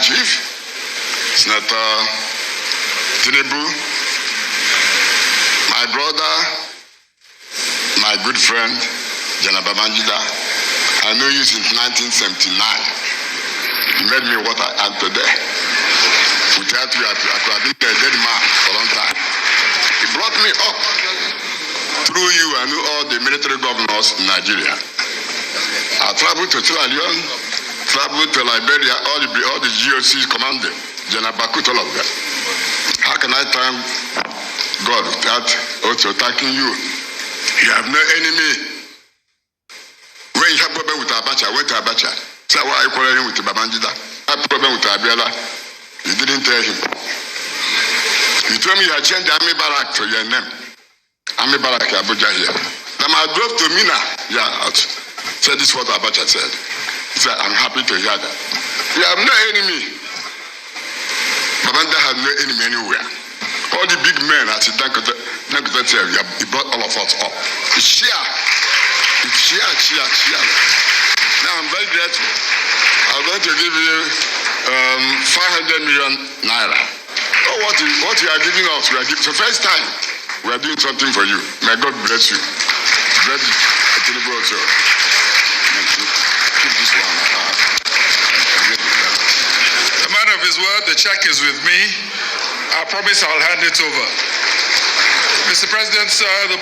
chief, Senator Tinubu, my brother, my good friend, General Babangida. I know you since 1979. You made me what I am today. Without you, I could have been a dead man for a long time. He brought me up. Through you, I knew all the military governors in Nigeria. I traveled to Sierra Leone, traveled to Liberia, all the GOCs commanded, General Bakut, all of them. How can I thank God without also thanking you? You have no enemy. When you have problem with Abacha, I went to Abacha. Say, why are you quarreling with Babangida? I have problem with Abiola. You didn't tell him. You told me you had changed the army barrack to your name. Army barrack Abuja here. Then I drove to Mina. Yeah, said this is what Abacha said. He said, I'm happy to hear that. You have no enemy. Babangida has no enemy anywhere. All the big men, as he said, he brought all of us up. It's share. It's share. Now I'm very grateful. I'm going to give you 500 million naira. Oh, what you are giving us, we are giving. So first time we are doing something for you. May God bless you. Bless you. Also. Keep this one. A man of his word, the check is with me. I promise I'll hand it over. Mr. President, sir, the